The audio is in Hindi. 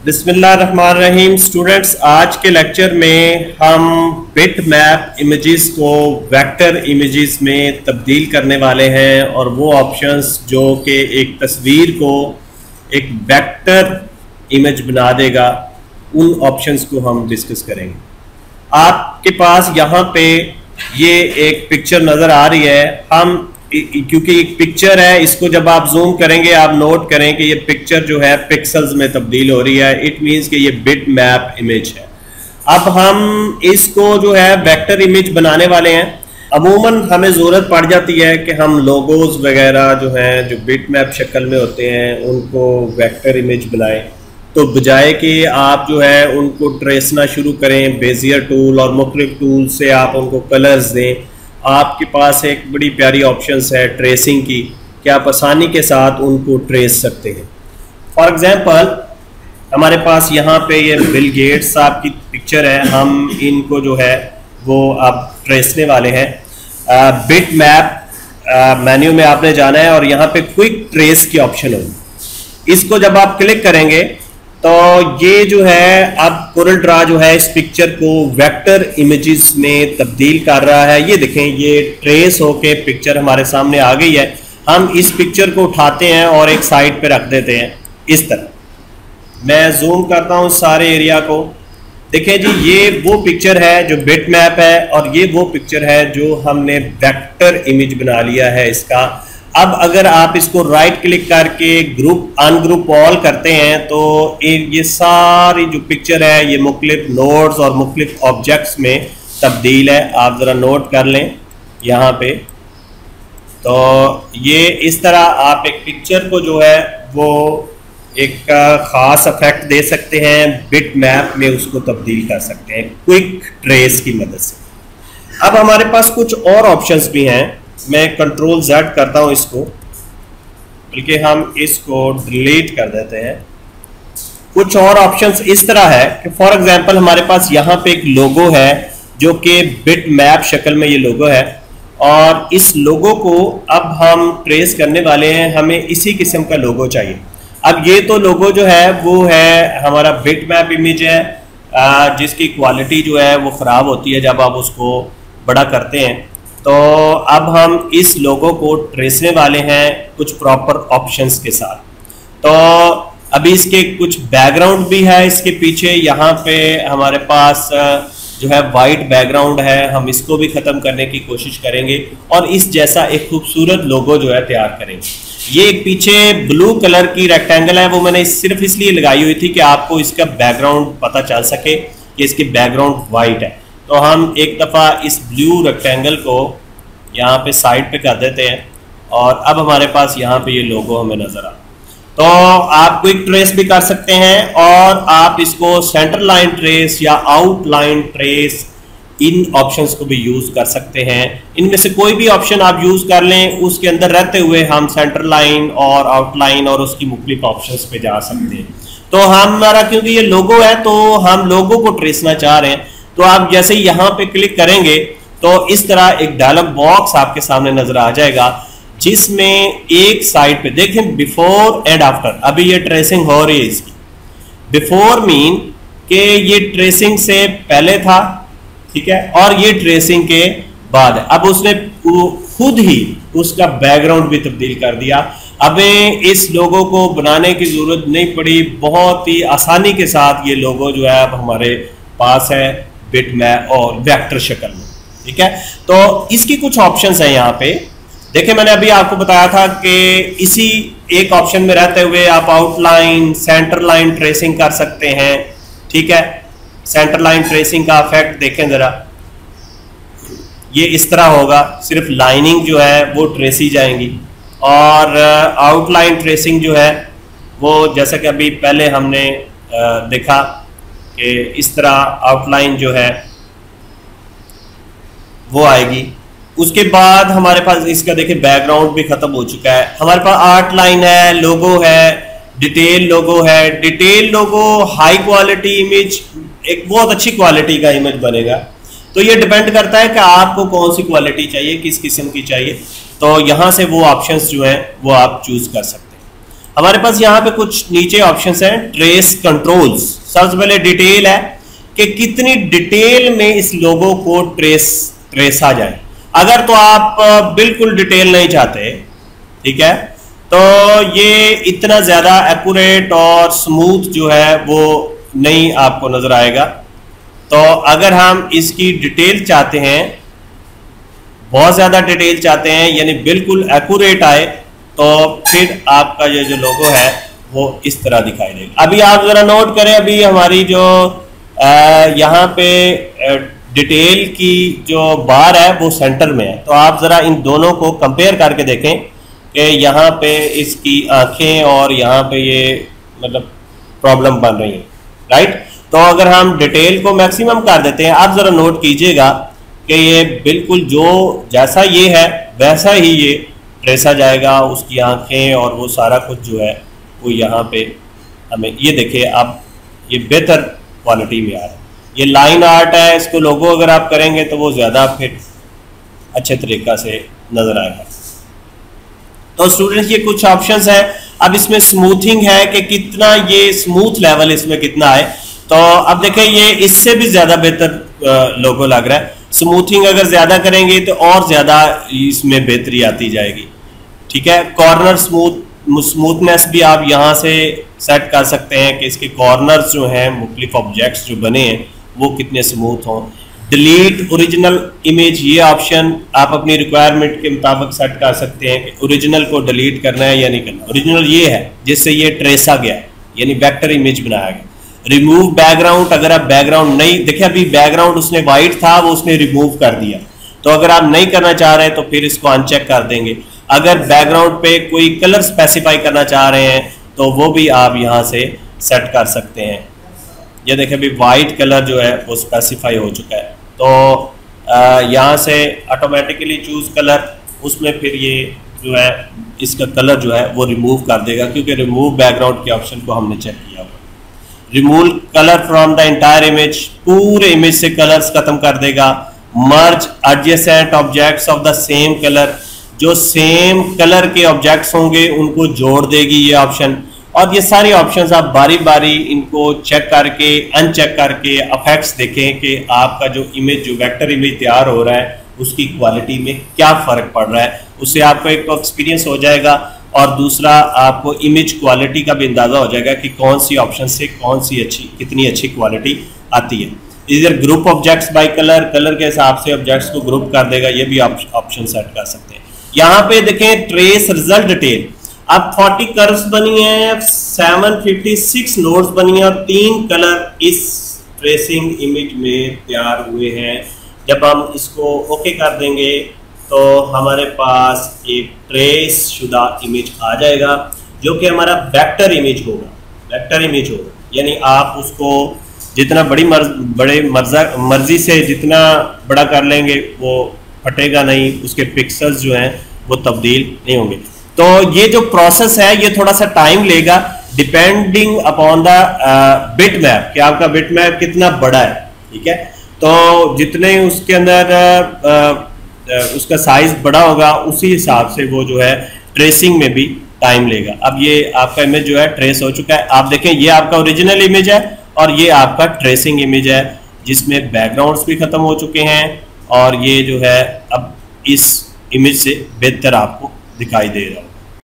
बिस्मिल्लाहिर्रहमानिर्रहीम। स्टूडेंट्स, आज के लेक्चर में हम बिट मैप इमेजेस को वेक्टर इमेजेस में तब्दील करने वाले हैं और वो ऑप्शंस जो कि एक तस्वीर को एक वेक्टर इमेज बना देगा, उन ऑप्शंस को हम डिस्कस करेंगे। आपके पास यहाँ पे ये एक पिक्चर नज़र आ रही है। हम क्योंकि एक पिक्चर है, इसको जब आप जूम करेंगे आप नोट करें कि ये पिक्चर जो है पिक्सल्स में तब्दील हो रही है। इट मींस कि ये बिट मैप इमेज है। अब हम इसको जो है वेक्टर इमेज बनाने वाले हैं। अमूमन हमें ज़रूरत पड़ जाती है कि हम लोगोज वगैरह जो हैं, जो बिट मैप शक्ल में होते हैं, उनको वेक्टर इमेज बनाएं। तो बजाय कि आप जो है उनको ट्रेसना शुरू करें बेजियर टूल और मुख्तलिफ टूल से आप उनको कलर्स दें, आपके पास एक बड़ी प्यारी ऑप्शंस है ट्रेसिंग की कि आप आसानी के साथ उनको ट्रेस सकते हैं। फॉर एग्जांपल हमारे पास यहाँ पे ये बिल गेट्स साहब की पिक्चर है। हम इनको जो है वो अब ट्रेसने वाले हैं। बिट मैप मेन्यू में आपने जाना है और यहाँ पे क्विक ट्रेस की ऑप्शन होगी। इसको जब आप क्लिक करेंगे तो ये जो है अब कोरल ड्रा जो है इस पिक्चर को वेक्टर इमेजेस में तब्दील कर रहा है। ये देखें, ये ट्रेस होके पिक्चर हमारे सामने आ गई है। हम इस पिक्चर को उठाते हैं और एक साइड पे रख देते हैं इस तरह। मैं जूम करता हूँ सारे एरिया को। देखें जी, ये वो पिक्चर है जो बिट मैप है और ये वो पिक्चर है जो हमने वेक्टर इमेज बना लिया है इसका। अब अगर आप इसको राइट क्लिक करके ग्रुप अनग्रुप ऑल करते हैं तो ये सारी जो पिक्चर है ये मुख्तलिफ नोड्स और मुख्तलिफ ऑब्जेक्ट्स में तब्दील है। आप ज़रा नोट कर लें यहाँ पे। तो ये इस तरह आप एक पिक्चर को जो है वो एक ख़ास इफेक्ट दे सकते हैं, बिट मैप में उसको तब्दील कर सकते हैं क्विक ट्रेस की मदद से। अब हमारे पास कुछ और ऑप्शंस भी हैं। मैं कंट्रोल Z करता हूं इसको, बल्कि हम इसको डिलीट कर देते हैं। कुछ और ऑप्शंस इस तरह है कि फॉर एग्जांपल हमारे पास यहाँ पे एक लोगो है जो कि बिट मैप शक्ल में ये लोगो है और इस लोगो को अब हम ट्रेस करने वाले हैं। हमें इसी किस्म का लोगो चाहिए। अब ये तो लोगो जो है वो है हमारा बिट मैप इमेज है, जिसकी क्वालिटी जो है वो ख़राब होती है जब आप उसको बड़ा करते हैं। तो अब हम इस लोगो को ट्रेसने वाले हैं कुछ प्रॉपर ऑप्शंस के साथ। तो अभी इसके कुछ बैकग्राउंड भी है इसके पीछे। यहाँ पे हमारे पास जो है वाइट बैकग्राउंड है, हम इसको भी ख़त्म करने की कोशिश करेंगे और इस जैसा एक खूबसूरत लोगो जो है तैयार करेंगे। ये एक पीछे ब्लू कलर की रेक्टेंगल है, वो मैंने सिर्फ इसलिए लगाई हुई थी कि आपको इसका बैकग्राउंड पता चल सके कि इसकी बैकग्राउंड वाइट है। तो हम एक दफ़ा इस ब्लू रेक्टेंगल को यहाँ पे साइड पे कर देते हैं और अब हमारे पास यहाँ पे ये लोगो हमें नज़र आ। तो आप क्विक ट्रेस भी कर सकते हैं और आप इसको सेंटर लाइन ट्रेस या आउट लाइन ट्रेस, इन ऑप्शंस को भी यूज़ कर सकते हैं। इनमें से कोई भी ऑप्शन आप यूज़ कर लें, उसके अंदर रहते हुए हम सेंटर लाइन और आउट लाइन और उसकी मुख्तलिफ ऑप्शंस पे जा सकते हैं। तो हमारा क्योंकि ये लोगो है तो हम लोगो को ट्रेसना चाह रहे हैं, तो आप जैसे ही यहाँ पे क्लिक करेंगे तो इस तरह एक डायलॉग बॉक्स आपके सामने नजर आ जाएगा जिसमें एक साइड पे देखें बिफोर एंड आफ्टर। अभी ये ट्रेसिंग हो रही है इसकी। बिफोर मीन कि ये ट्रेसिंग से पहले था, ठीक है, और ये ट्रेसिंग के बाद है। अब उसने खुद ही उसका बैकग्राउंड भी तब्दील कर दिया। हमें इस लोगो को बनाने की जरूरत नहीं पड़ी, बहुत ही आसानी के साथ ये लोगो जो है अब हमारे पास है बिट मैप और वेक्टर शक्ल में, ठीक है। तो इसकी कुछ ऑप्शंस हैं यहाँ पे। देखिए, मैंने अभी आपको बताया था कि इसी एक ऑप्शन में रहते हुए आप आउटलाइन, सेंटर लाइन ट्रेसिंग कर सकते हैं, ठीक है। सेंटर लाइन ट्रेसिंग का इफेक्ट देखें जरा, ये इस तरह होगा, सिर्फ लाइनिंग जो है वो ट्रेसी जाएंगी और आउटलाइन ट्रेसिंग जो है वो जैसा कि अभी पहले हमने देखा कि इस तरह आउटलाइन जो है वो आएगी। उसके बाद हमारे पास इसका देखिए बैकग्राउंड भी खत्म हो चुका है। हमारे पास आर्ट लाइन है, लोगो है, डिटेल लोगो है। डिटेल लोगो हाई क्वालिटी इमेज, एक बहुत अच्छी क्वालिटी का इमेज बनेगा। तो ये डिपेंड करता है कि आपको कौन सी क्वालिटी चाहिए, किस किस्म की चाहिए। तो यहाँ से वो ऑप्शंस जो हैं वो आप चूज कर सकते हैं। हमारे पास यहाँ पे कुछ नीचे ऑप्शंस हैं, ट्रेस कंट्रोल्स। सबसे पहले डिटेल है कि कितनी डिटेल में इस लोगो को ट्रेसा जाए। अगर तो आप बिल्कुल डिटेल नहीं चाहते, ठीक है, तो ये इतना ज्यादा एक्यूरेट और स्मूथ जो है वो नहीं आपको नजर आएगा। तो अगर हम इसकी डिटेल चाहते हैं, बहुत ज्यादा डिटेल चाहते हैं, यानी बिल्कुल एक्यूरेट आए, तो फिर आपका ये जो लोगो है वो इस तरह दिखाई देगा। अभी आप जरा नोट करें, अभी हमारी जो यहाँ पे डिटेल की जो बार है वो सेंटर में है। तो आप जरा इन दोनों को कंपेयर करके देखें कि यहाँ पे इसकी आंखें और यहाँ पे ये मतलब प्रॉब्लम बन रही है, राइट। तो अगर हम डिटेल को मैक्सिमम कर देते हैं, आप जरा नोट कीजिएगा कि ये बिल्कुल जो जैसा ये है वैसा ही ये ट्रेसा जाएगा, उसकी आंखें और वो सारा कुछ जो है वो यहाँ पे हमें ये देखिए आप, ये बेहतर क्वालिटी में आ रहा है। ये लाइन आर्ट है, इसको लोगो अगर आप करेंगे तो वो ज़्यादा फिर अच्छे तरीक़ा से नज़र आएगा। तो स्टूडेंट्स ये कुछ ऑप्शंस हैं। अब इसमें स्मूथिंग है कि कितना ये स्मूथ लेवल इसमें कितना है। तो अब देखें ये इससे भी ज़्यादा बेहतर लोगो लग रहा है। स्मूथिंग अगर ज़्यादा करेंगे तो और ज़्यादा इसमें बेहतरी आती जाएगी, ठीक है। कॉर्नर स्मूथनेस भी आप यहाँ से सेट कर सकते हैं कि इसके कॉर्नर्स जो हैं, मुख्तलिफ ऑब्जेक्ट्स जो बने हैं वो कितने स्मूथ हों। डिलीट ओरिजिनल इमेज, ये ऑप्शन आप अपनी रिक्वायरमेंट के मुताबिक सेट कर सकते हैं कि ओरिजिनल को डिलीट करना है या नहीं करना। ओरिजिनल ये है जिससे ये ट्रेसा गया, यानी वेक्टर इमेज बनाया गया। रिमूव बैकग्राउंड, अगर आप बैकग्राउंड नहीं देखिए, अभी बैकग्राउंड उसने वाइट था वो उसने रिमूव कर दिया, तो अगर आप नहीं करना चाह रहे हैं तो फिर इसको अनचेक कर देंगे। अगर बैकग्राउंड पे कोई कलर स्पेसिफाई करना चाह रहे हैं तो वो भी आप यहाँ से सेट कर सकते हैं। ये देखिए अभी वाइट कलर जो है वो स्पेसिफाई हो चुका है, तो यहाँ से ऑटोमेटिकली चूज कलर, उसमें फिर ये जो है इसका कलर जो है वो रिमूव कर देगा, क्योंकि रिमूव बैकग्राउंड के ऑप्शन को हमने चेक किया हुआ। Remove colour from the entire image, पूरे इमेज से कलर्स खत्म कर देगा। Merge adjacent objects of the same colour, जो सेम कलर के ऑब्जेक्ट्स होंगे उनको जोड़ देगी ये ऑप्शन। और ये सारी ऑप्शंस आप बारी बारी इनको चेक करके अनचेक करके इफेक्ट्स देखें कि आपका जो इमेज, जो वेक्टर इमेज तैयार हो रहा है उसकी क्वालिटी में क्या फ़र्क पड़ रहा है। उससे आपको एक तो एक्सपीरियंस हो जाएगा और दूसरा आपको इमेज क्वालिटी का भी अंदाज़ा हो जाएगा कि कौन सी ऑप्शन से कौन सी कितनी अच्छी क्वालिटी आती है। इधर group objects by colour, colour के हिसाब से ऑब्जेक्ट्स को ग्रुप कर देगा, ये भी ऑप्शन सेट कर सकते हैं। यहाँ पे देखें ट्रेस रिजल्ट डिटेल, अब 40 कर्व्स बनी है, 756 नोड्स बनी है और 3 कलर इस ट्रेसिंग इमेज में तैयार हुए हैं। जब हम इसको ओके कर देंगे तो हमारे पास एक ट्रेस शुदा इमेज आ जाएगा जो कि हमारा वेक्टर इमेज होगा। वेक्टर इमेज होगा यानी आप उसको जितना बड़े मर्जी से जितना बड़ा कर लेंगे वो फटेगा नहीं, उसके पिक्सल्स जो हैं वो तब्दील नहीं होंगे। तो ये जो प्रोसेस है ये थोड़ा सा टाइम लेगा, depending upon the bit map कि आपका बिट मैप कितना बड़ा है, ठीक है। तो जितने उसके अंदर उसका साइज बड़ा होगा उसी हिसाब से वो जो है ट्रेसिंग में भी टाइम लेगा। अब ये आपका इमेज जो है ट्रेस हो चुका है। आप देखें ये आपका ओरिजिनल इमेज है और ये आपका ट्रेसिंग इमेज है जिसमें बैकग्राउंड्स भी खत्म हो चुके हैं और ये जो है अब इस इमेज से बेहतर आपको दिखाई दे रहा है।